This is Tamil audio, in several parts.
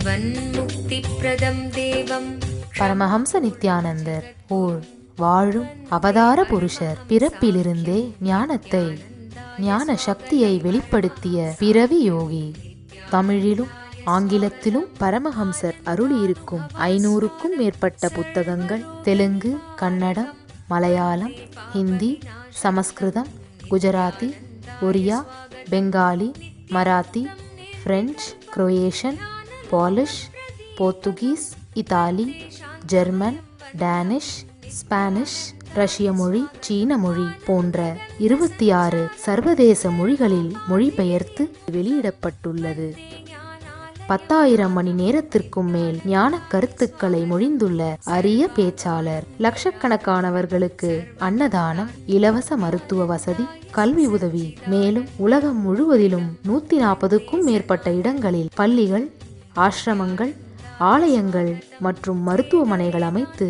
ஜீவன்முக்திப்ரதம் தேவம். பரமஹம்ச நித்யானந்தர் ஓர் வாழும் அவதார புருஷர். பிறப்பிலிருந்தே ஞான சக்தியை வெளிப்படுத்திய பிறவி யோகி. தமிழிலும் ஆங்கிலத்திலும் பரமஹம்சர் அருளியிருக்கும் 500க்கும் மேற்பட்ட புத்தகங்கள் Telugu, Kannada, Malayalam, Hindi, Sanskrit, Gujarati, Oriya, Bengali, Marathi, French, Croatian, Polish, Portuguese, Italy, German, Danish, Spanish, ரஷ்ய மொழி, சீன மொழி போன்ற 26 சர்வதேச மொழிகளில் மொழிபெயர்த்து வெளியிடப்பட்டுள்ளது. 10,000 மணி நேரத்திற்கும் மேல் ஞான கருத்துக்களை மொழிந்துள்ள அரிய பேச்சாளர். லட்சக்கணக்கானவர்களுக்கு அன்னதானம், இலவச மருத்துவ வசதி, கல்வி உதவி, மேலும் உலகம் முழுவதிலும் 140க்கும் மேற்பட்ட இடங்களில் பள்ளிகள், ஆசிரமங்கள், ஆலயங்கள் மற்றும் மருத்துவமனைகள் அமைத்து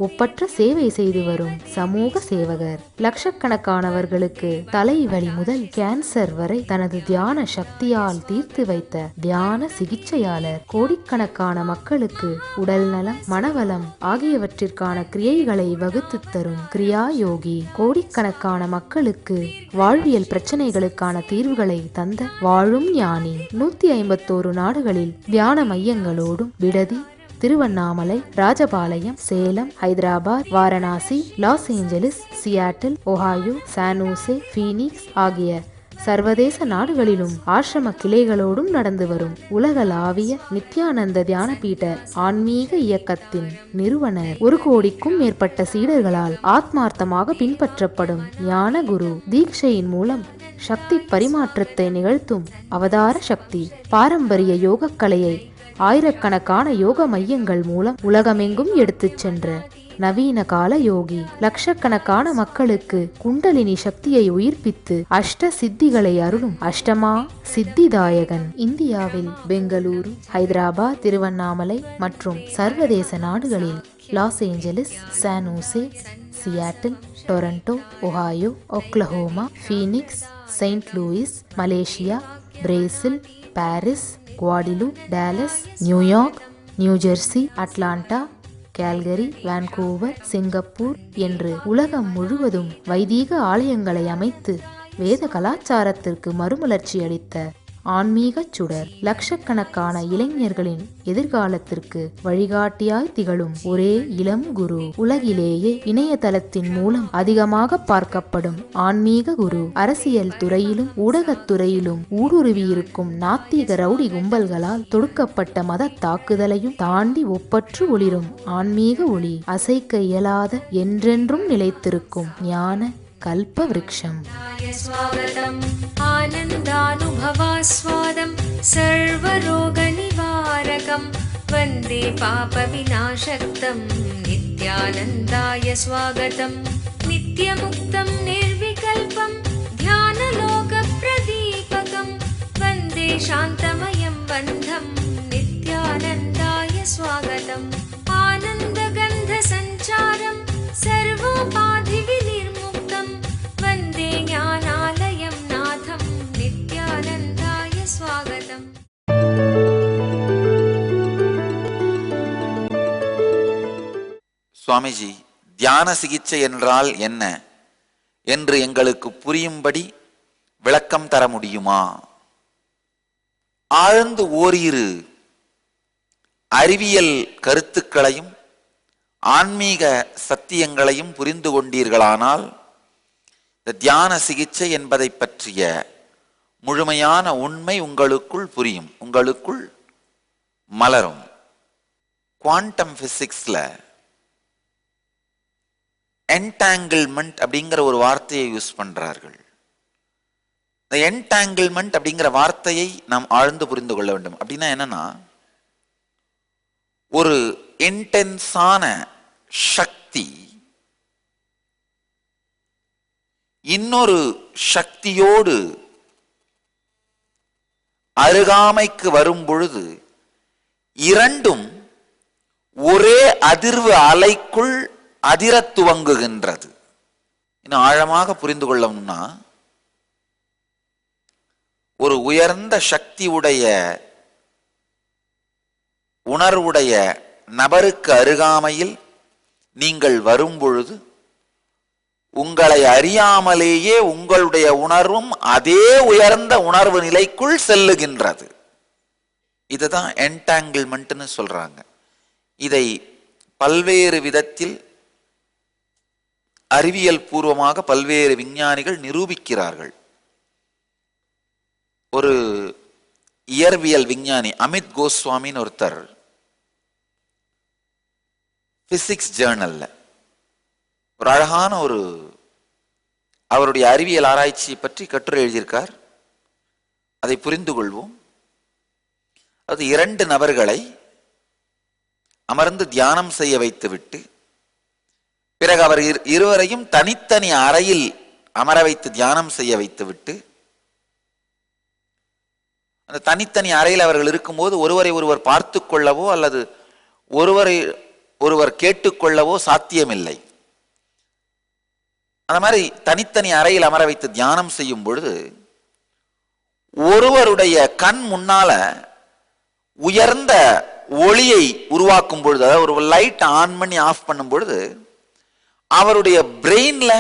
ஒப்பற்ற சேவை செய்து வரும் சமூக சேவகர். லட்சக்கணக்கானவர்களுக்கு தலைவலி முதல் கேன்சர் வரை தனது தியான சக்தியால் தீர்த்து வைத்த தியான சிகிச்சையாளர். கோடிக்கணக்கான மக்களுக்கு உடல் நலம், மனவளம் ஆகியவற்றிற்கான கிரியைகளை வகுத்து தரும் கிரியா யோகி. கோடிக்கணக்கான மக்களுக்கு வாழ்வியல் பிரச்சனைகளுக்கான தீர்வுகளை தந்த வாழும் ஞானி. 151 நாடுகளில் தியான மையங்களோடும் விடுதி, Tiruvannamalai, Rajapalayam, Salem, Hyderabad, Varanasi, loss Angeles, Seattle, Ohio, San Jose, Phoenix ஆகிய சர்வதேச நாடுகளிலும் ஆசிரம கிளைகளோடும் நடந்து வரும் உலகளாவிய நித்யானந்த தியானபீட ஆன்மீக இயக்கத்தின் நிறுவனர். 1 கோடிக்கும் மேற்பட்ட சீடர்களால் ஆத்மார்த்தமாக பின்பற்றப்படும் ஞான குரு. தீட்சையின் மூலம் சக்தி பரிமாற்றத்தை நிகழ்த்தும் அவதார சக்தி. பாரம்பரிய யோகக்கலையை ஆயிரக்கணக்கான யோக மையங்கள் மூலம் உலகமெங்கும் எடுத்துச் சென்ற நவீன கால யோகி. லட்சக்கணக்கான மக்களுக்கு குண்டலினி சக்தியை உயிர்ப்பித்து அஷ்ட சித்திகளை அருளும் அஷ்டமா சித்திதாயகன். இந்தியாவில் பெங்களூரு, ஹைதராபாத், திருவண்ணாமலை மற்றும் சர்வதேச நாடுகளில் Los Angeles, San Jose, Seattle, Toronto, Ohio, Oklahoma, Phoenix, Saint Louis, Malaysia, Brazil, Paris, குவாடிலு, Dallas, New York, New Jersey, Atlanta, Calgary, Vancouver, Singapore என்று உலகம் முழுவதும் வைதீக ஆலயங்களை அமைத்து வேத கலாச்சாரத்திற்கு மறுமலர்ச்சி அளித்த ஆன்மீக சுடர். லட்சக்கணக்கான இளைஞர்களின் எதிர்காலத்திற்கு வழிகாட்டியாய் திகழும் ஒரே இளம் குரு. உலகிலேயே இணையதளத்தின் மூலம் அதிகமாக பார்க்கப்படும் ஆன்மீக குரு. அரசியல் துறையிலும் ஊடகத்துறையிலும் ஊடுருவியிருக்கும் நாத்திக ரவுடி கும்பல்களால் தொடுக்கப்பட்ட மத தாக்குதலையும் தாண்டி ஒப்பற்று ஒளிரும் ஆன்மீக ஒளி. அசைக்க இயலாத, என்றென்றும் நிலைத்திருக்கும் ஞான கல்ப விருட்சம். ஆனந்தானுபவாஸ்வாதம் சர்வரோக நிவாரகம் வந்தே பாப விநாசக்தம் நித்யானந்தாய ஸ்வாகதம். நித்யமுக்தம் நிர்விகல்பம் தியானலோக பிரதீபகம் வந்தே சாந்தமயம் பந்தம் நித்யானந்தாய ஸ்வாகதம். ஆனந்தகந்த சஞ்சாரம் சர்வோபாதி விநிர்முக்தம் வந்தே ஞானாலயம் நாதம் நித்யானந்தாய ஸ்வாகதம். சுவாமிஜி, தியான சிகிச்சை என்றால் என்ன என்று எங்களுக்கு புரியும்படி விளக்கம் தர முடியுமா? ஆழ்ந்து ஓரிரு அறிவியல் கருத்துக்களையும் ஆன்மீக சத்தியங்களையும் புரிந்து கொண்டீர்களானால் இந்த தியான சிகிச்சை என்பதை பற்றிய முழுமையான உண்மை உங்களுக்குள் புரியும், உங்களுக்குள் மலரும். குவாண்டம் பிசிக்ஸ்ல என்டாங்கிள்மெண்ட் அப்படிங்கிற ஒரு வார்த்தையை யூஸ் பண்றார்கள். இந்த என்டாங்கிள்மெண்ட் அப்படிங்கிற வார்த்தையை நாம் ஆழ்ந்து புரிந்து கொள்ள வேண்டும். அப்படின்னா என்னன்னா, ஒரு இன்டென்ஸான சக்தி இன்னொரு சக்தியோடு அருகாமைக்கு வரும் பொழுது இரண்டும் ஒரே அதிர்வு அலைக்குள் அதிர துவங்குகின்றது. இன்னும் ஆழமாக புரிந்து கொள்ளணும்னா, ஒரு உயர்ந்த சக்தி உடைய உணர்வுடைய நபருக்கு அருகாமையில் நீங்கள் வரும்பொழுது உங்களை அறியாமலேயே உங்களுடைய உணர்வும் அதே உயர்ந்த உணர்வு நிலைக்குள் செல்லுகின்றது. இதுதான் என்டாங்கிள்மெண்ட்னு சொல்றாங்க. இதை பல்வேறு விதத்தில் அறிவியல் பூர்வமாக பல்வேறு விஞ்ஞானிகள் நிரூபிக்கிறார்கள். ஒரு இயற்பியல் விஞ்ஞானி அமித் கோஸ்வாமின்னு ஒருத்தர் பிசிக்ஸ் ஜேர்னல்ல ஒரு அழகான அவருடைய அறிவியல் ஆராய்ச்சியை பற்றி கட்டுரை எழுதியிருக்கார். அதை புரிந்து கொள்வோம். அது 2 நபர்களை அமர்ந்து தியானம் செய்ய வைத்துவிட்டு பிறகு அவர் இருவரையும் தனித்தனி அறையில் அமர வைத்து தியானம் செய்ய வைத்துவிட்டு அந்த தனித்தனி அறையில் அவர்கள் இருக்கும்போது ஒருவரை ஒருவர் பார்த்து கொள்ளவோ அல்லது ஒருவரை ஒருவர் கேட்டுக்கொள்ளவோ சாத்தியமில்லை. அந்த மாதிரி தனித்தனி அறையில் அமர வைத்து தியானம் செய்யும் பொழுது ஒருவருடைய கண் முன்னால உயர்ந்த ஒளியை உருவாக்கும் பொழுது, அதாவது ஒரு லைட் ஆன் பண்ணி ஆஃப் பண்ணும் பொழுது அவருடைய பிரெயின்ல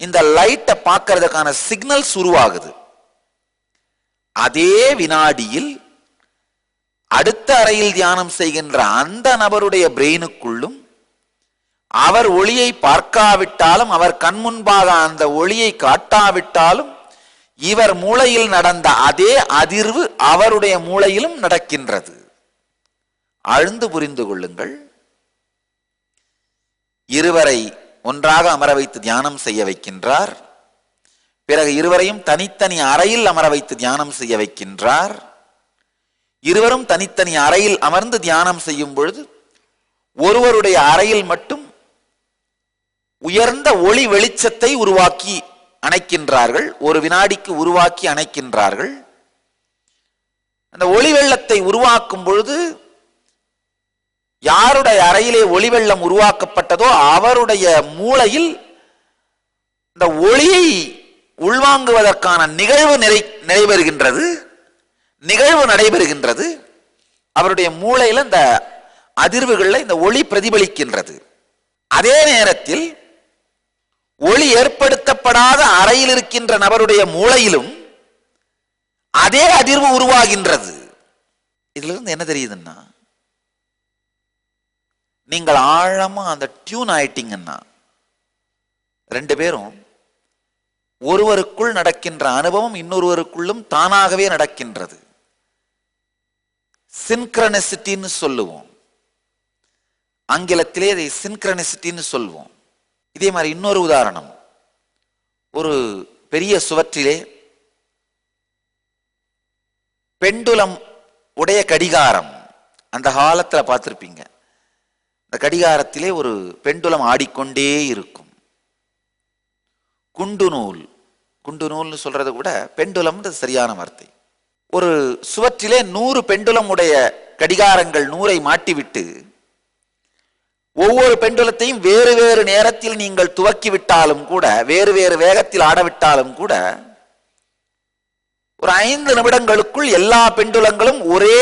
இந்த லைட்டை பார்க்கறதுக்கான சிக்னல்ஸ் உருவாகுது. அதே வினாடியில் அடுத்த அறையில் தியானம் செய்கின்ற அந்த நபருடைய பிரெயினுக்குள்ளும் அவர் ஒளியை பார்க்காவிட்டாலும் அவர் கண் முன்பாக அந்த ஒளியை காட்டாவிட்டாலும் இவர் மூளையில் நடந்த அதே அதிர்வு அவருடைய மூளையிலும் நடக்கின்றது. ஆழ்ந்து புரிந்து கொள்ளுங்கள். இருவரை ஒன்றாக அமர வைத்து தியானம் செய்ய வைக்கின்றார். பிறகு இருவரையும் தனித்தனி அறையில் அமர வைத்து தியானம் செய்ய வைக்கின்றார். இருவரும் தனித்தனி அறையில் அமர்ந்து தியானம் செய்யும் பொழுது ஒருவருடைய அறையில் மட்டும் உயர்ந்த ஒளி வெளிச்சத்தை உருவாக்கி அணைக்கின்றார்கள். ஒரு வினாடிக்கு உருவாக்கி அணைக்கின்றார்கள். அந்த ஒளி வெள்ளத்தை உருவாக்கும் பொழுது யாருடைய அறையிலே ஒளி வெள்ளம் உருவாக்கப்பட்டதோ அவருடைய மூளையில் இந்த ஒளியை உள்வாங்குவதற்கான நிகழ்வு நடைபெறுகின்றது. அவருடைய மூளையில இந்த அதிர்வுகள்ல இந்த ஒளி பிரதிபலிக்கின்றது. அதே நேரத்தில் ஒளி ஏற்படுத்தப்படாத அறையில் இருக்கின்ற நபருடைய மூளையிலும் அதே அதிர்வு உருவாகின்றது. இதுல இருந்து என்ன தெரியுதுன்னா, நீங்கள் ஆழமா அந்த டியூன் ஆயிட்டீங்கன்னா 2 பேரும் ஒருவருக்குள் நடக்கின்ற அனுபவம் இன்னொருவருக்குள்ளும் தானாகவே நடக்கின்றது. சின்க்ரனிசிட்டின்னு சொல்லுவோம். ஆங்கிலத்திலே இதை சின்க்ரனிசிட்டின்னு சொல்லுவோம். இதே மாதிரி இன்னொரு உதாரணம், ஒரு பெரிய சுவற்றிலே பெண்டுலம் உடைய கடிகாரம், அந்த காலத்துல பார்த்திருப்பீங்க. அந்த கடிகாரத்திலே ஒரு பெண்டுலம் ஆடிக்கொண்டே இருக்கும். குண்டு நூல்னு சொல்றது கூட பெண்டுலம் சரியான வார்த்தை. ஒரு சுவற்றிலே 100 பெண்டுலம் உடைய கடிகாரங்கள் 100ஐ மாட்டிவிட்டு ஒவ்வொரு பெண்டுலத்தையும் வேறு வேறு நேரத்தில் நீங்கள் துவக்கி விட்டாலும் கூட, வேறு வேறு வேகத்தில் ஆடவிட்டாலும் கூட, ஒரு 5 நிமிடங்களுக்குள் எல்லா பெண்டுலங்களும் ஒரே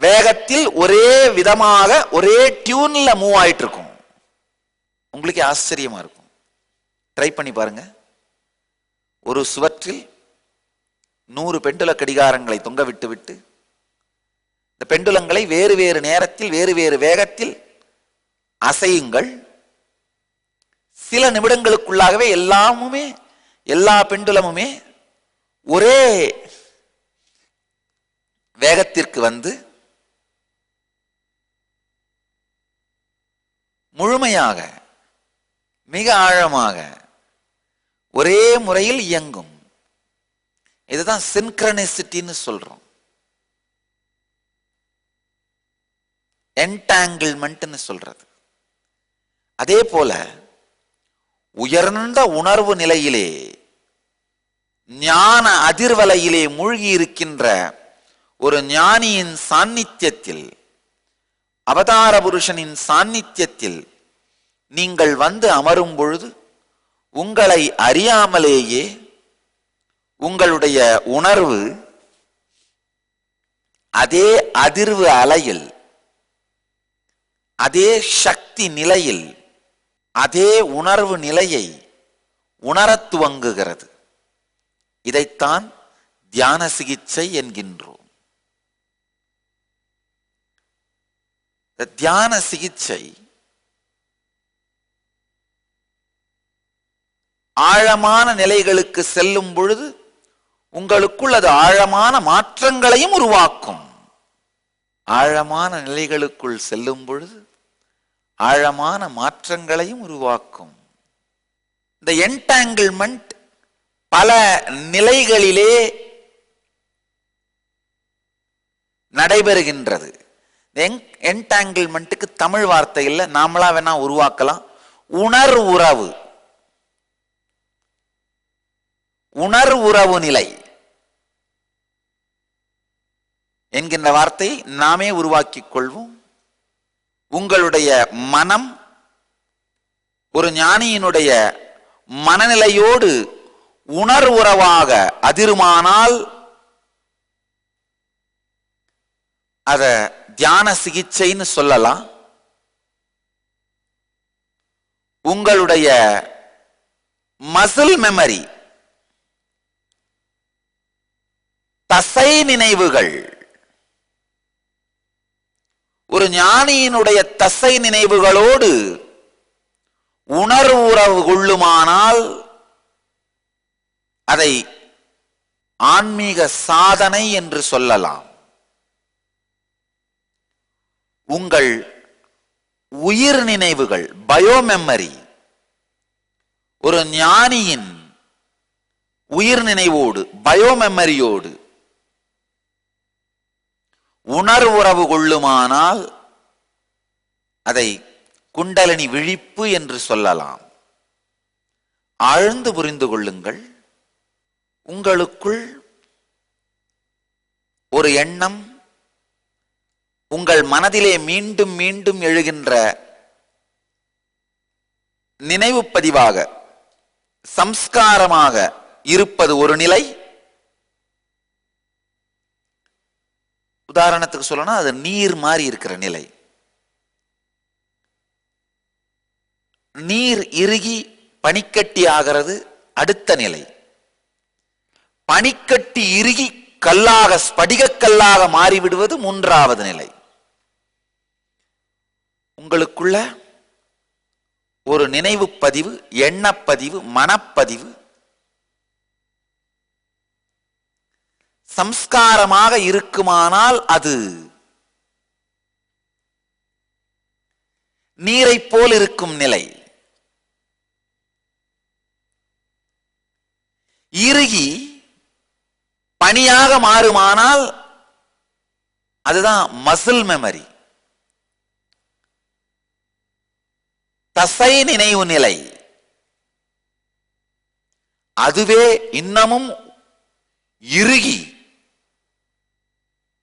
வேகத்தில் ஒரே விதமாக ஒரே டியூன்ல மூவ் ஆயிட்டு இருக்கும். உங்களுக்கு ஆச்சரியமா இருக்கும். ட்ரை பண்ணி பாருங்க. ஒரு சுவற்றில் 100 பெண்டுல கடிகாரங்களை தொங்க விட்டு இந்த பெண்டுலங்களை வேறு வேறு நேரத்தில் வேறு வேறு வேகத்தில் அசையுங்கள். சில நிமிடங்களுக்குள்ளாகவே எல்லா பெண்டுலமுமே ஒரே வேகத்திற்கு வந்து முழுமையாக மிக ஆழமாக ஒரே முறையில் இயங்கும். இதுதான் சின்க்ரனிசிட்டின்னு சொல்றோம். என்டாங்கிள்மெண்ட்னு சொல்றது. அதே போல உயர்ந்த உணர்வு நிலையிலே ஞான அதிர்வலையிலே மூழ்கி இருக்கின்ற ஒரு ஞானியின் சாநித்தியத்தில், அவதார புருஷனின் சாநித்தியத்தில் நீங்கள் வந்து அமரும் பொழுது உங்களை அறியாமலேயே உங்களுடைய உணர்வு அதே அதிர்வு அலையில், அதே சக்தி நிலையில், அதே உணர்வு நிலையை உணரத் துவங்குகிறது. இதைத்தான் தியான சிகிச்சை என்கின்றோம். தியான சிகிச்சை ஆழமான நிலைகளுக்கு செல்லும் பொழுது உங்களுக்குள் அது ஆழமான மாற்றங்களையும் உருவாக்கும். ஆழமான நிலைகளுக்குள் செல்லும் பொழுது ஆழமான மாற்றங்களையும் உருவாக்கும். இந்த என்டாங்கிள்மெண்ட் பல நிலைகளிலே நடைபெறுகின்றது. என்டாங்கிள்மெண்ட்டுக்கு தமிழ் வார்த்தை இல்லை, நாமளா வேணா உருவாக்கலாம். உணர்வுறவு, உணர்வுறவு நிலை என்கின்ற வார்த்தை நாமே உருவாக்கிக் கொள்வோம். உங்களுடைய மனம் ஒரு ஞானியினுடைய மனநிலையோடு உணர்வுறவாக அதிருமானால் அத தியான சிகிச்சைன்னு சொல்லலாம். உங்களுடைய மசில் மெமரி, தசை நினைவுகள், ஒரு ஞானியினுடைய தசை நினைவுகளோடு உணர்வுறவு கொள்ளுமானால் அதை ஆன்மீக சாதனை என்று சொல்லலாம். உங்கள் உயிர் நினைவுகள், பயோமெமரி, ஒரு ஞானியின் உயிர் நினைவோடு, பயோமெமரியோடு உணர்வுறவு கொள்ளுமானால் அதை குண்டலினி விழிப்பு என்று சொல்லலாம். ஆழ்ந்து புரிந்து கொள்ளுங்கள். உங்களுக்குள் ஒரு எண்ணம் உங்கள் மனதிலே மீண்டும் மீண்டும் எழுகின்ற நினைவு பதிவாக, சம்ஸ்காரமாக இருப்பது ஒரு நிலை. உதாரணத்துக்கு சொல்லணும், அது நீர் மாதிரி இருக்கிற நிலை. நீர் இறுகி பனிக்கட்டி ஆகிறது அடுத்த நிலை. பனிக்கட்டி இறுகி கல்லாக, ஸ்படிக கல்லாக மாறிவிடுவது மூன்றாவது நிலை. உங்களுக்குள்ள ஒரு நினைவு பதிவு, எண்ணப்பதிவு, மனப்பதிவு சம்ஸ்காரமாக இருக்குமானால் அது நீரை போல் இருக்கும் நிலை. இறுகி பனியாக மாறுமானால் அதுதான் மசில் மெமரி, தசை நினைவு நிலை. அதுவே இன்னமும் இறுகி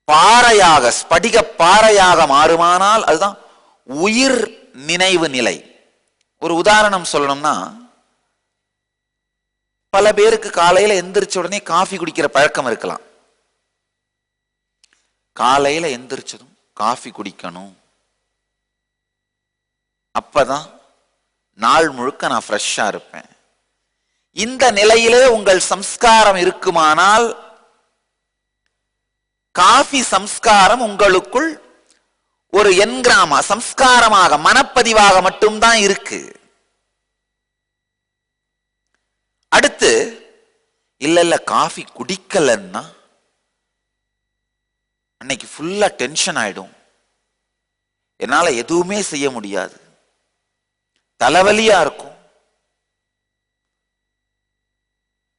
பாறையாக, ஸ்படிக பாறையாக மாறுமானால் அதுதான் உயிர் நினைவு நிலை. ஒரு உதாரணம் சொல்லணும்னா, பல பேருக்கு காலையில எந்திரிச்ச உடனே காஃபி குடிக்கிற பழக்கம் இருக்கலாம். காலையில எந்திரிச்சதும் காஃபி குடிக்கணும், அப்பதான் நாள் முழுக்க நான் ஃப்ரெஷ்ஷா இருப்பேன். இந்த நிலையிலே உங்கள் சம்ஸ்காரம் இருக்குமானால் காஃபி சம்ஸ்காரம் உங்களுக்குள் ஒரு என்கிராமா, சம்ஸ்காரமாக, மனப்பதிவாக மட்டும்தான் இருக்கு. அடுத்து இல்ல காஃபி குடிக்கலன்னா அன்னைக்கு ஃபுல்லா டென்ஷன் ஆயிடும், என்னால எதுவுமே செய்ய முடியாது, தலைவலியா இருக்கும்.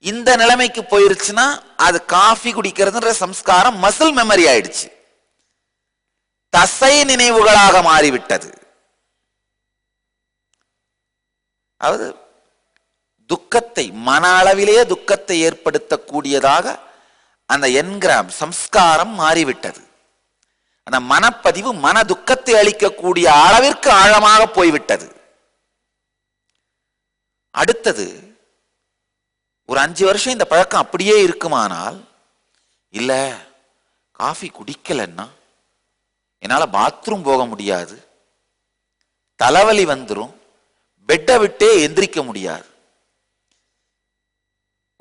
இந்த நிலைமைக்கு போயிருச்சுன்னா அது காஃபி குடிக்கிறதுன்ற சம்ஸ்காரம் மசில் மெமரி ஆயிடுச்சு, தசை நினைவுகளாக மாறிவிட்டது. அதாவது துக்கத்தை, மன அளவிலேயே துக்கத்தை ஏற்படுத்தக்கூடியதாக அந்த என்கிராம் சம்ஸ்காரம் மாறிவிட்டது. அந்த மனப்பதிவு மன துக்கத்தை அளிக்கக்கூடிய அளவிற்கு ஆழமாக போய்விட்டது. அடுத்தது ஒரு 5 வருஷம் இந்த பழக்கம் அப்படியே இருக்குமானால், இல்ல காஃபி குடிக்கலன்னா என்னால பாத்ரூம் போக முடியாது, தலைவலி வந்துடும், பெட்டை விட்டே எந்திரிக்க முடியாது.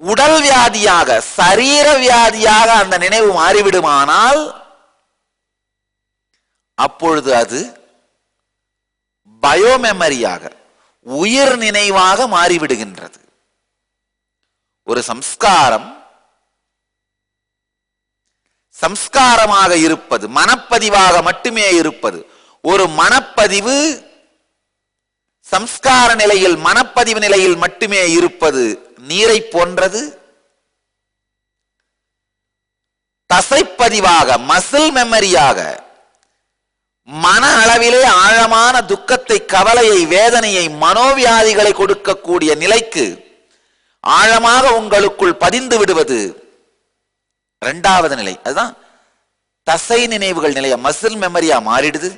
உடல் வியாதியாக, சரீர வியாதியாக அந்த நினைவு மாறிவிடுமானால் அப்பொழுது அது பயோமெமரியாக, உயிர் நினைவாக மாறிவிடுகின்றது. ஒரு சம்ஸ்காரமாக இருப்பது, மனப்பதிவாக மட்டுமே இருப்பது. ஒரு மனப்பதிவு சம்ஸ்கார நிலையில், மனப்பதிவு நிலையில் மட்டுமே இருப்பது நீரை போன்றது. தசைப்பதிவாக, மசில் மெமரியாக, மன அளவிலே ஆழமான துக்கத்தை, கவலையை, வேதனையை, மனோவியாதிகளை கொடுக்கக்கூடிய நிலைக்கு ஆழமாக உங்களுக்குள் பதிந்து விடுவது இரண்டாவது நிலை. அதுதான் தசை நினைவுகள் நிலைய, மசில் மெமரியா மாறிடுது.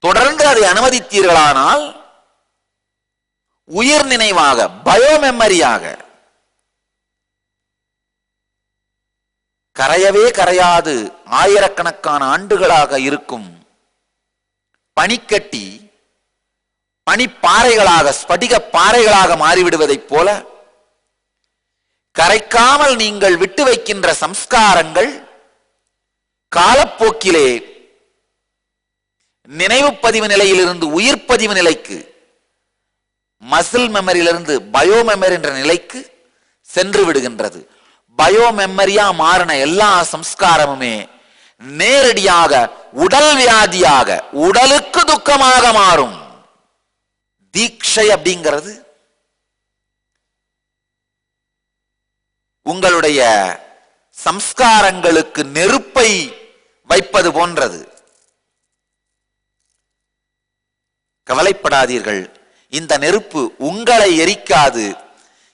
தொடர்ந்து அதை அனுமதித்தீர்களானால் உயிர் நினைவாக, பயோமெமரியாக, கரையவே கரையாது ஆயிரக்கணக்கான ஆண்டுகளாக இருக்கும் பனிக்கட்டி பனிப்பாறைகளாக, ஸ்படிக பாறைகளாக மாறிவிடுவதைப் போல கரைக்காமல் நீங்கள் விட்டு வைக்கின்ற சம்ஸ்காரங்கள் காலப்போக்கிலே நினைவு பதிவு நிலையிலிருந்து உயிர் பதிவு நிலைக்கு, மசில் மெமரியிலிருந்து பயோமெமரி என்ற நிலைக்கு சென்று விடுகின்றது. பயோமெமரியா மாறின எல்லா சம்ஸ்காரமுமே நேரடியாக உடல் வியாதியாக, உடலுக்கு துக்கமாக மாறும். தீட்சை அப்படிங்கிறது உங்களுடைய சம்ஸ்காரங்களுக்கு நெருப்பை வைப்பது போன்றது. கவலைப்படாதீர்கள், இந்த நெருப்பு உங்களை எரிக்காது.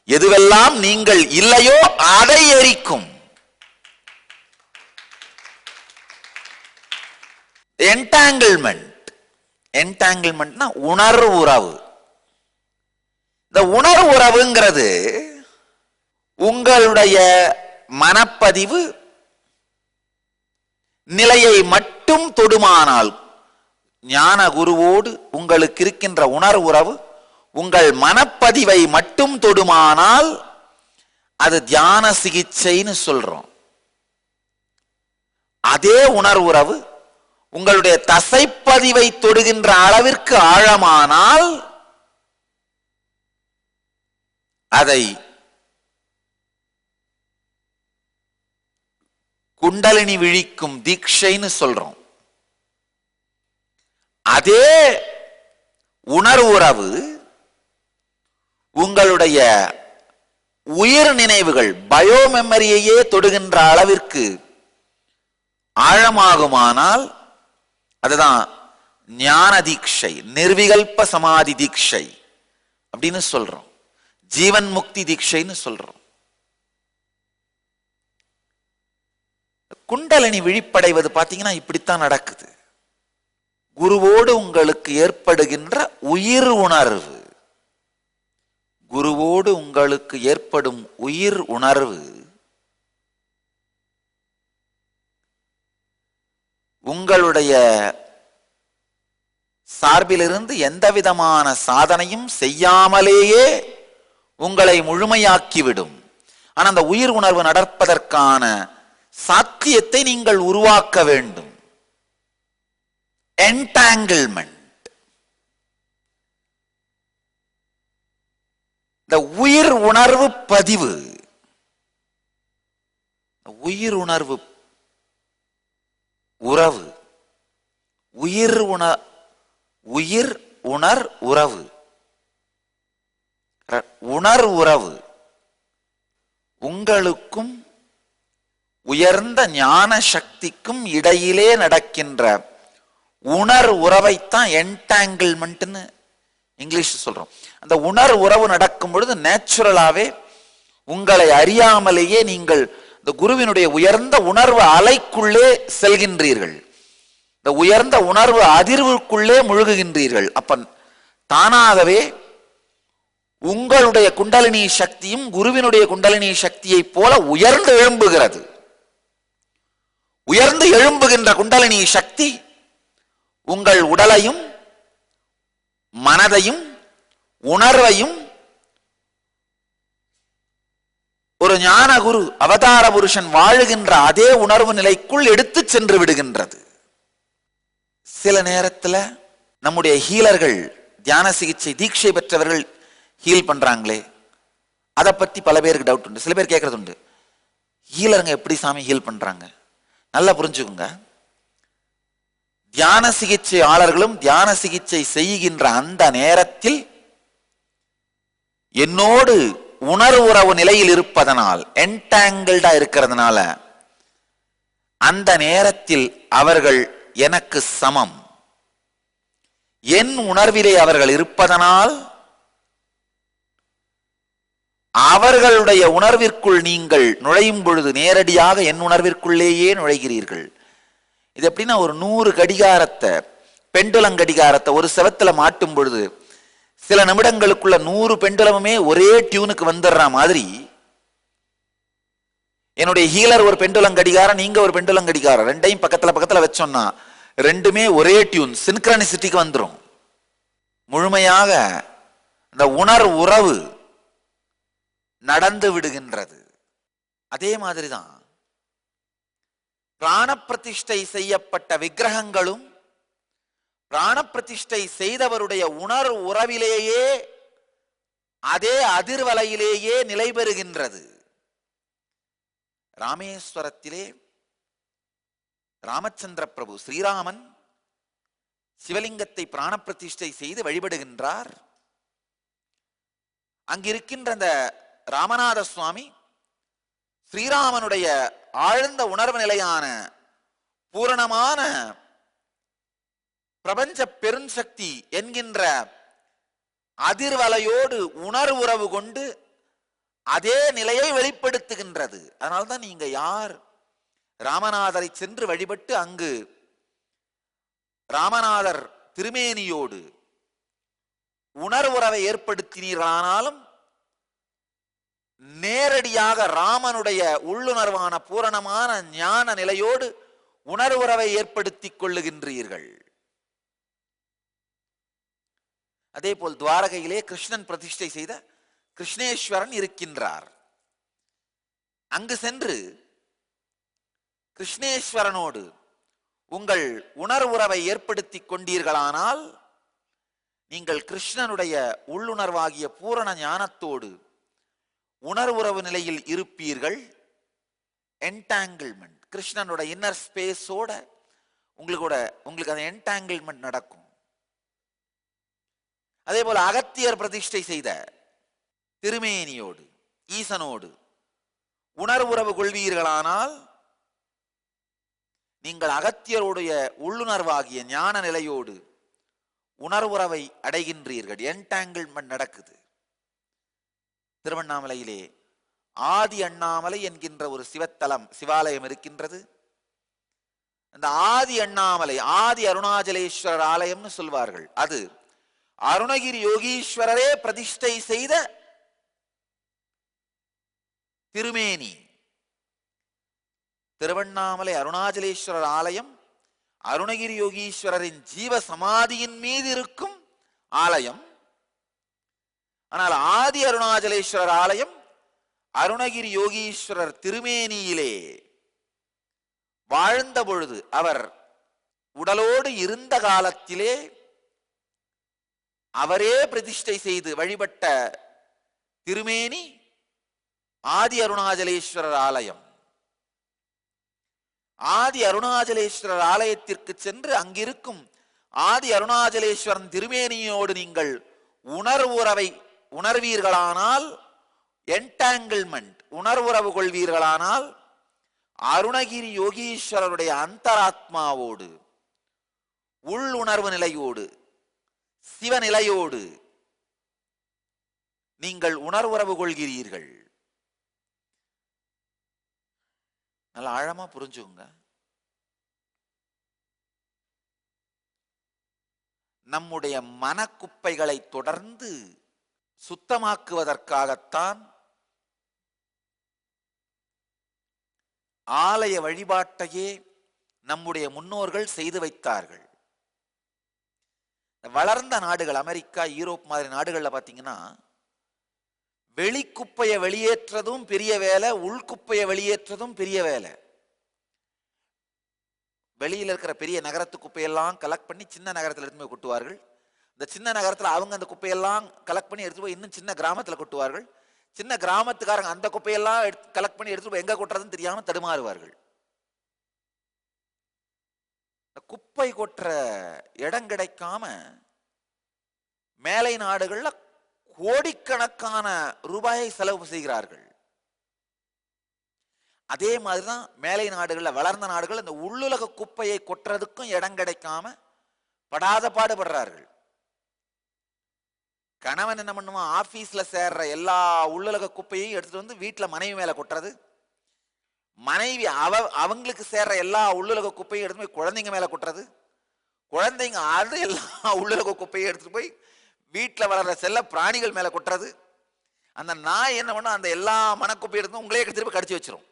எதுவெல்லாம் நீங்கள் இல்லையோ அதை எரிக்கும். என்டாங்கிள்மெண்ட்னா உணர்வு உறவு. இந்த உணர்வு உறவுங்கிறது உங்களுடைய மனப்பதிவு நிலையை மட்டும் தொடுமானால், ஞான குருவோடு உங்களுக்கு இருக்கின்ற உணர்வு உறவு உங்கள் மனப்பதிவை மட்டும் தொடுமானால் அது தியான சிகிச்சைன்னு சொல்றோம். அதே உணர்வு உறவு உங்களுடைய தசைப்பதிவை தொடுகின்ற அளவிற்கு ஆழமானால் அதை குண்டலினி விழிக்கும் தீட்சைன்னு சொல்றோம். அதே உணர்வு உறவு உங்களுடைய உயிர் நினைவுகள், பயோமெமரியையே தொடுகின்ற அளவிற்கு ஆழமாகுமானால் அதுதான் ஞான தீட்சை, நிர்விகல்ப சமாதி தீட்சை அப்படின்னு சொல்றோம். ஜீவன் முக்தி தீட்சைன்னு சொல்றோம். குண்டலினி விழிப்படைவது பாத்தீங்கன்னா இப்படித்தான் நடக்குது. குருவோடு உங்களுக்கு ஏற்படுகின்ற உயிர் உணர்வு, குருவோடு உங்களுக்கு ஏற்படும் உயிர் உணர்வு உங்களுடைய சார்பிலிருந்து எந்த விதமான சாதனையும் செய்யாமலேயே உங்களை முழுமையாக்கிவிடும். ஆனா அந்த உயிர் உணர்வு நடப்பதற்கான சாத்தியத்தை நீங்கள் உருவாக்க வேண்டும். என்டாங்கிள்மெண்ட், இந்த உயிர் உணர்வு பதிவு, உயிர் உணர்வு உறவு, உயிர் உணர் உறவு, உணர் உறவு உங்களுக்கும் உயர்ந்த ஞான சக்திக்கும் இடையிலே நடக்கின்ற உணர் உறவைத்தான் என்டாங்கிள்மெண்ட்னு இங்கிலீஷ் சொல்றோம். அந்த உணர் உறவு நடக்கும் பொழுது நேச்சுரலாவே உங்களை அறியாமலேயே நீங்கள் இந்த குருவினுடைய உயர்ந்த உணர்வு அலைக்குள்ளே செல்கின்றீர்கள். இந்த உயர்ந்த உணர்வு அதிர்வுக்குள்ளே முழுகுகின்றீர்கள். அப்ப தானாகவே உங்களுடைய குண்டலினி சக்தியும் குருவினுடைய குண்டலினி சக்தியை போல உயர்ந்து எழும்புகிறது. உயர்ந்து எழும்புகின்ற குண்டலினி சக்தி உங்கள் உடலையும் மனதையும் உணர்வையும் ஒரு ஞான குரு அவதார புருஷன் வாழுகின்ற அதே உணர்வு நிலைக்குள் எடுத்து சென்று விடுகின்றது. சில நேரத்தில் நம்முடைய ஹீலர்கள், தியான சிகிச்சை தீட்சை பெற்றவர்கள் ஹீல் பண்றாங்களே, அதை பத்தி பல பேருக்கு டவுட் உண்டு. சில பேர் கேட்கறது உண்டு, ஹீலருங்க எப்படி சாமி ஹீல் பண்றாங்க? நல்லா புரிஞ்சுக்குங்க, தியான சிகிச்சையாளர்களும் தியான சிகிச்சை செய்கின்ற அந்த நேரத்தில் என்னோடு உணர்வுறவு நிலையில் இருப்பதனால், என்டாங்கிள்டா இருக்கிறதுனால, அந்த நேரத்தில் அவர்கள் எனக்கு சமம். என் உணர்விலே அவர்கள் இருப்பதனால் அவர்களுடைய உணர்விற்குள் நீங்கள் நுழையும் பொழுது நேரடியாக என் உணர்விற்குள்ளேயே நுழைகிறீர்கள். இது எப்படின்னா, ஒரு 100 கடிகாரத்தை, பெண்டுலம் கடிகாரத்தை ஒரு செவத்துல மாட்டும் பொழுது சில நிமிடங்களுக்குள்ள 100 பெண்டுலமுமே ஒரே டியூனுக்கு வந்துடுற மாதிரி, என்னுடைய ஹீலர் ஒரு பெண்டுலம் கடிகாரம், நீங்க ஒரு பெண்டுலம் கடிகாரம், ரெண்டையும் பக்கத்துல பக்கத்துல வச்சோம்னா ரெண்டுமே ஒரே டியூன், சின்க்ரனிசிட்டிக்கு வந்துடும். முழுமையாக இந்த உறவு நடந்து விடுகின்றது. அதே மாதிரிதான் பிராண பிரதிஷ்டை செய்யப்பட்ட விக்கிரகங்களும் பிராண பிரதிஷ்டை செய்தவருடைய உறவிலேயே அதே அதிர்வலையிலேயே நிலை பெறுகின்றது. ராமேஸ்வரத்திலே ராமச்சந்திர பிரபு ஸ்ரீராமன் சிவலிங்கத்தை பிராண பிரதிஷ்டை செய்து வழிபடுகின்றார். அங்கிருக்கின்ற அந்த ராமநாத சுவாமி ஸ்ரீராமனுடைய ஆழ்ந்த உணர்வு நிலையான பூரணமான பிரபஞ்ச பெருஞ்சக்தி என்கின்ற அதிர்வலையோடு உணர்வுறவு கொண்டு அதே நிலையை வெளிப்படுத்துகின்றது. அதனால்தான் நீங்க யார் ராமநாதரை சென்று வழிபட்டு அங்கு ராமநாதர் திருமேனியோடு உணர்வுறவை ஏற்படுத்தினீர்களானாலும் நேரடியாக ராமனுடைய உள்ளுணர்வான பூரணமான ஞான நிலையோடு உணர்வுறவை ஏற்படுத்திக் கொள்ளுகின்றீர்கள். அதே போல் துவாரகையிலே கிருஷ்ணன் பிரதிஷ்டை செய்த கிருஷ்ணேஸ்வரன் இருக்கின்றார். அங்கு சென்று கிருஷ்ணேஸ்வரனோடு உங்கள் உணர்வுறவை ஏற்படுத்திக் கொண்டீர்களானால் நீங்கள் கிருஷ்ணனுடைய உள்ளுணர்வாகிய பூரண ஞானத்தோடு உணர்வுறவு நிலையில் இருப்பீர்கள். என்டாங்கிள்மெண்ட், கிருஷ்ணனுடைய இன்னர் ஸ்பேஸோட உங்களுக்கு அந்த என்டாங்கிள்மெண்ட் நடக்கும். அதே போல அகத்தியர் பிரதிஷ்டை செய்த திருமேனியோடு ஈசனோடு உணர்வுறவு கொள்வீர்களானால் நீங்கள் அகத்தியருடைய உள்ளுணர்வாகிய ஞான நிலையோடு உணர்வுறவை அடைகின்றீர்கள். என்டாங்கிள்மெண்ட் நடக்குது. திருவண்ணாமலையிலே ஆதி அண்ணாமலை என்கின்ற ஒரு சிவத்தலம், சிவாலயம் இருக்கின்றது. அந்த ஆதி அண்ணாமலை, ஆதி அருணாச்சலேஸ்வரர் ஆலயம்னு சொல்வார்கள். அது அருணகிரி யோகீஸ்வரரே பிரதிஷ்டை செய்த திருமேனி. திருவண்ணாமலை அருணாச்சலேஸ்வரர் ஆலயம் அருணகிரி யோகீஸ்வரரின் ஜீவ சமாதியின் மீது இருக்கும் ஆலயம். ஆனால் ஆதி அருணாச்சலேஸ்வரர் ஆலயம் அருணகிரி யோகீஸ்வரர் திருமேனியிலே வாழ்ந்த பொழுது, அவர் உடலோடு இருந்த காலத்திலே அவரே பிரதிஷ்டை செய்து வழிபட்ட திருமேனி ஆதி அருணாச்சலேஸ்வரர் ஆலயம். ஆதி அருணாச்சலேஸ்வரர் ஆலயத்திற்கு சென்று அங்கிருக்கும் ஆதி அருணாச்சலேஸ்வரன் திருமேனியோடு நீங்கள் உணர்வீர்களானால், என்டாங்கிள்மெண்ட் உணர்வுறவு கொள்வீர்களானால், அருணகிரி யோகீஸ்வரருடைய அந்தராத்மாவோடு உள்ளுணர்வு நிலையோடு சிவநிலையோடு நீங்கள் உணர்வுறவு கொள்கிறீர்கள். நல்லா ஆழமா புரிஞ்சுங்க. நம்முடைய மனக்குப்பைகளை தொடர்ந்து சுத்தமாக்குவதற்காகத்தான் ஆலய வழிபாட்டையே நம்முடைய முன்னோர்கள் செய்து வைத்தார்கள். வளர்ந்த நாடுகள் அமெரிக்கா, யூரோப் மாதிரி நாடுகள்ல பாத்தீங்கன்னா வெளிக்குப்பையை வெளியேற்றதும் பெரிய வேலை, உள்குப்பையை வெளியேற்றதும் பெரிய வேலை. வெளியில இருக்கிற பெரிய நகரத்து குப்பையெல்லாம் கலெக்ட் பண்ணி சின்ன நகரத்தில் எடுத்து போய் கொட்டுவார்கள். இந்த சின்ன நகரத்தில் அவங்க அந்த குப்பையெல்லாம் கலெக்ட் பண்ணி எடுத்து போய் இன்னும் சின்ன கிராமத்தில் கொட்டுவார்கள். சின்ன கிராமத்துக்காரங்க அந்த குப்பையெல்லாம் கலெக்ட் பண்ணி எடுத்து போய் எங்க கொட்டுறதுன்னு தெரியாம தடுமாறுவார்கள். குப்பை கொட்டுற இடம் கிடைக்காம மேலை நாடுகள்ல கோடிக்கணக்கான ரூபாயை செலவு செய்கிறார்கள். அதே மாதிரிதான் மேலை நாடுகள்ல, வளர்ந்த நாடுகள் இந்த உள்ளுலக குப்பையை கொட்டுறதுக்கும் இடம் கிடைக்காம படாத பாடுபடுறார்கள். கணவன் என்ன பண்ணுவான், ஆபீஸ்ல சேர்ற எல்லா உள்ளுலக குப்பையையும் எடுத்துட்டு வந்து வீட்டுல மனைவி மேல கொட்டுறது, மனைவி அவங்களுக்கு சேர்ற எல்லா உள்ளுலக குப்பையும் எடுத்து போய் குழந்தைங்க மேல கொட்டுறது, குழந்தைங்க அது எல்லா உள்ளுலக குப்பையும் எடுத்துட்டு போய் வீட்டில் வளர்ற செல்ல பிராணிகள் மேல கொட்டுறது. அந்த நாய் என்ன பண்ணும், அந்த எல்லா மனக்குப்பையும் எடுத்து உங்களே திருப்பி கடிச்சு வச்சிரும்.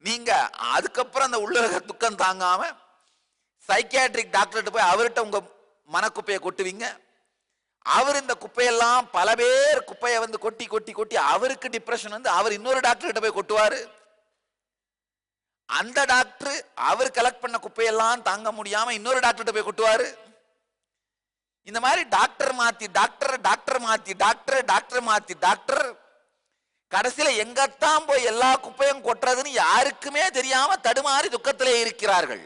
நீங்க அதுக்கப்புறம் அந்த உள்ளுலக துக்கம் தாங்காம சைக்கியாட்ரிக் டாக்டர்கிட்ட போய் அவர்கிட்ட உங்க மனக்குப்பையை கொட்டுவீங்க. அவர் இந்த குப்பையெல்லாம் பல பேர் குப்பையை வந்து கொட்டி கொட்டி கொட்டி அவருக்கு டிப்ரெஷன் வந்து அவர் இன்னொரு டாக்டர் கிட்ட போய் கொட்டுவாரு. அந்த டாக்டர் அவர் கலெக்ட் பண்ண குப்பையெல்லாம் தாங்க முடியாம இன்னொரு டாக்டர் போய் கொட்டுவாரு. இந்த மாதிரி டாக்டர் மாத்தி டாக்டர், டாக்டர் மாத்தி டாக்டர், டாக்டர் மாத்தி டாக்டர், கடைசியில எங்கத்தான் போய் எல்லா குப்பையும் கொட்டுறதுன்னு யாருக்குமே தெரியாம தடுமாறி துக்கத்திலே இருக்கிறார்கள்.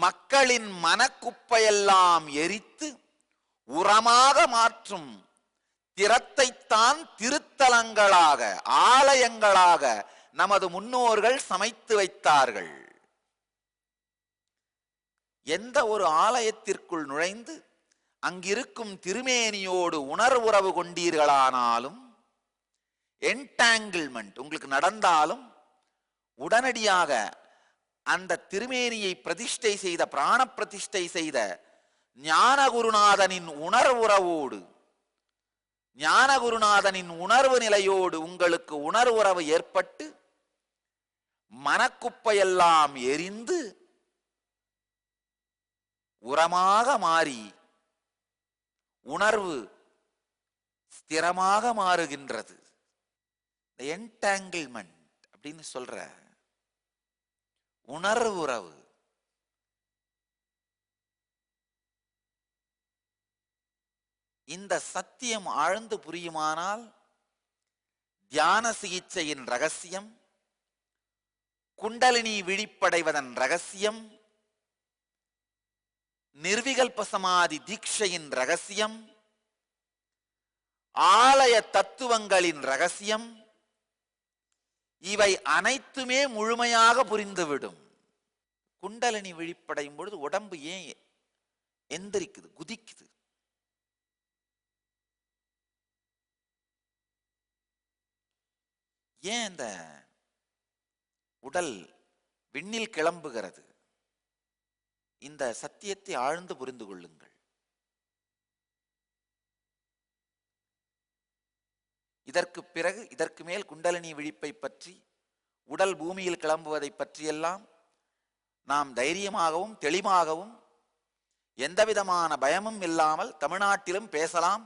மக்களின் மனக்குப்பையெல்லாம் எரித்து உரமாக மாற்றும் திறத்தைத்தான் திருத்தலங்களாக, ஆலயங்களாக நமது முன்னோர்கள் சமைத்து வைத்தார்கள். எந்த ஒரு ஆலயத்திற்குள் நுழைந்து அங்கிருக்கும் திருமேனியோடு உணர்வுறவு கொண்டீர்களானாலும், என்டாங்கிள்மெண்ட் உங்களுக்கு நடந்தாலும், உடனடியாக அந்த திருமேனியை பிரதிஷ்டை செய்த, பிராண பிரதிஷ்டை செய்த ஞானகுருநாதனின் உணர்வுறவோடு, ஞானகுருநாதனின் உணர்வு நிலையோடு உங்களுக்கு உணர்வுறவு ஏற்பட்டு மனக்குப்பையெல்லாம் எரிந்து உரமாக மாறி உணர்வு ஸ்திரமாக மாறுகின்றது. என்டாங்கிள்மெண்ட் அப்படின்னு சொல்ற உணர்வுறவு. இந்த சத்தியம் ஆழ்ந்து புரியுமானால் தியான சிகிச்சையின் ரகசியம், குண்டலினி விழிப்படைவதன் ரகசியம், நிர்விகல்ப சமாதி தீட்சையின் ரகசியம், ஆலய தத்துவங்களின் ரகசியம், இவை அனைத்துமே முழுமையாக புரிந்துவிடும். குண்டலினி விழிப்படையும் பொழுது உடம்பு ஏன் எந்திரிக்குது, குதிக்குது? ஏன் இந்த உடல் விண்ணில் கிளம்புகிறது? இந்த சத்தியத்தை ஆழ்ந்து புரிந்து கொள்ளுங்கள். இதற்கு பிறகு, இதற்கு மேல் குண்டலினி விழிப்பை பற்றி, உடல் பூமியில் கிளம்புவதை பற்றியெல்லாம் நாம் தைரியமாகவும் தெளிவாகவும் எந்தவிதமான பயமும் இல்லாமல் தமிழ்நாட்டிலும் பேசலாம்.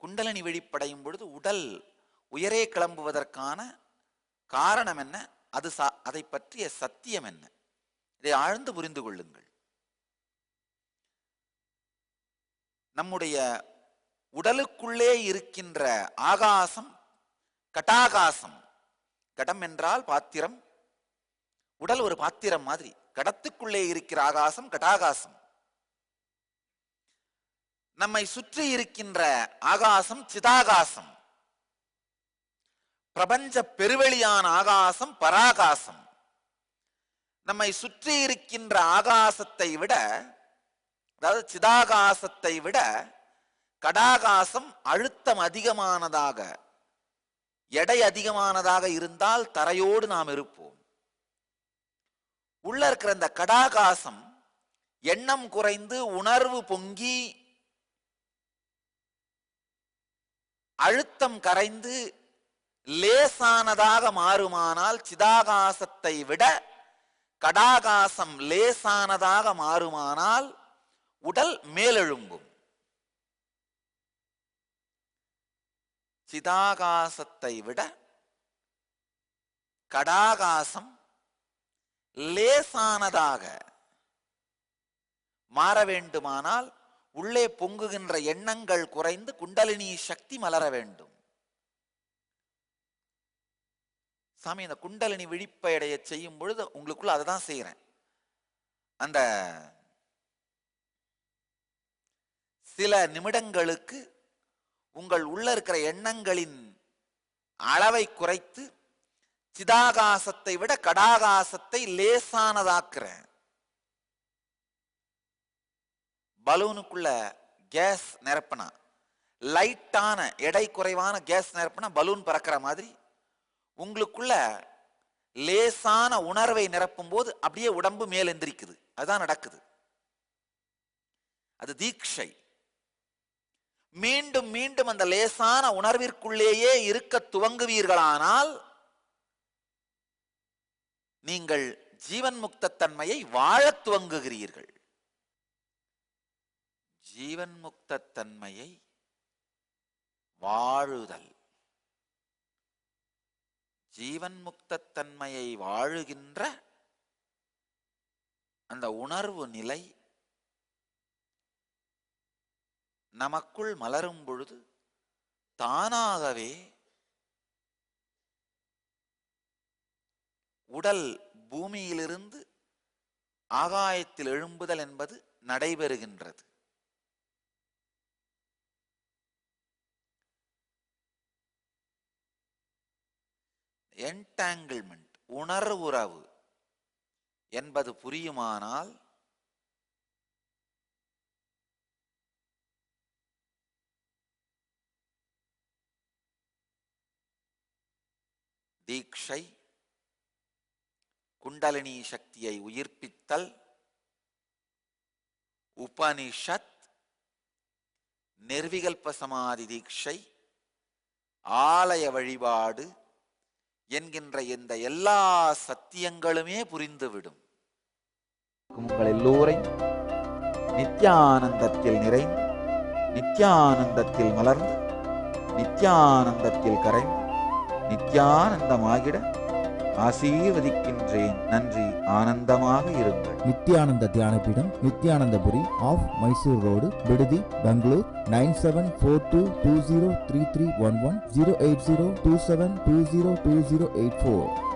குண்டலினி விழிப்படையும் பொழுது உடல் உயரே கிளம்புவதற்கான காரணம் என்ன, அதை பற்றிய சத்தியம் என்ன, இதை ஆழ்ந்து புரிந்து கொள்ளுங்கள். நம்முடைய உடலுக்குள்ளே இருக்கின்ற ஆகாசம் கட்டாகாசம். கடம் என்றால் பாத்திரம், உடல் ஒரு பாத்திரம் மாதிரி. கடத்துக்குள்ளே இருக்கிற ஆகாசம் கட்டாகாசம். நம்மை சுற்றி இருக்கின்ற ஆகாசம் சிதாகாசம். பிரபஞ்ச பெருவெளியான ஆகாசம் பராகாசம். நம்மை சுற்றி இருக்கின்ற ஆகாசத்தை விட, அதாவது சிதாகாசத்தை விட கடாகாசம் அழுத்தம் அதிகமானதாக, எடை அதிகமானதாக இருந்தால் தரையோடு நாம் இருப்போம். உள்ள இருக்கிற இந்த கடாகாசம் எண்ணம் குறைந்து உணர்வு பொங்கி அழுத்தம் கரைந்து லேசானதாக மாறுமானால் சிதாகாசத்தை விட கடாகாசம் லேசானதாக மாறுமானால் உடல் மேலெழும்பும். சிதாகாசத்தை விட கடாகாசம் லேசானதாக மாற வேண்டுமானால் உள்ளே பொங்குகின்ற எண்ணங்கள் குறைந்து குண்டலினி சக்தி மலர வேண்டும். சாமி, இந்த குண்டலினி விழிப்படைய செய்யும் பொழுது உங்களுக்குள்ள அதை தான் செய்கிறேன். அந்த சில நிமிடங்களுக்கு உங்கள் உள்ள இருக்கிற எண்ணங்களின் அளவை குறைத்து சிதாகாசத்தை விட கடாகாசத்தை லேசானதாக்குறேன். பலூனுக்குள்ள கேஸ் நிரப்பினா, லைட்டான எடை குறைவான கேஸ் நிரப்பினா பலூன் பறக்கிற மாதிரி உங்களுக்குள்ள லேசான உணர்வை நிரப்பும் போது அப்படியே உடம்பு மேல் எந்திரிக்குது. அதுதான் நடக்குது. அது தீட்சை. மீண்டும் மீண்டும் அந்த லேசான உணர்விற்குள்ளேயே இருக்க துவங்குவீர்களானால் நீங்கள் ஜீவன் முக்த தன்மையை வாழத் துவங்குகிறீர்கள். ஜீவன் முக்த தன்மையை வாழுதல், ஜீவன் முக்த தன்மையை வாழுகின்ற அந்த உணர்வு நிலை நமக்குள் மலரும் பொழுது தானாகவே உடல் பூமியிலிருந்து ஆகாயத்தில் எழும்புதல் என்பது நடைபெறுகின்றது. என்டாங்கிள்மெண்ட், உணர்வுறவு என்பது புரியுமானால் தீட்சை, குண்டலினி சக்தியை உயிர்ப்பித்தல், உபனிஷத், நிர்விகல்ப சமாதி தீட்சை, ஆலய வழிபாடு என்கின்ற இந்த எல்லா சத்தியங்களுமே புரிந்துவிடும். உங்கள் எல்லோரையும் நித்யானந்தத்தில் நிறைந்து, நித்யானந்தத்தில் மலர்ந்து, நித்யானந்தத்தில் கரைந்து, நித்யானந்தமாகிட ஆசீர்வதிக்கின்றேன். நன்றி. ஆனந்தமாக இருங்கள். நித்யானந்த தியானபீடம், நித்யானந்தபுரி ஆஃப் மைசூர் ரோடு, விடுதி, பெங்களூர். 9742203311 08027202084.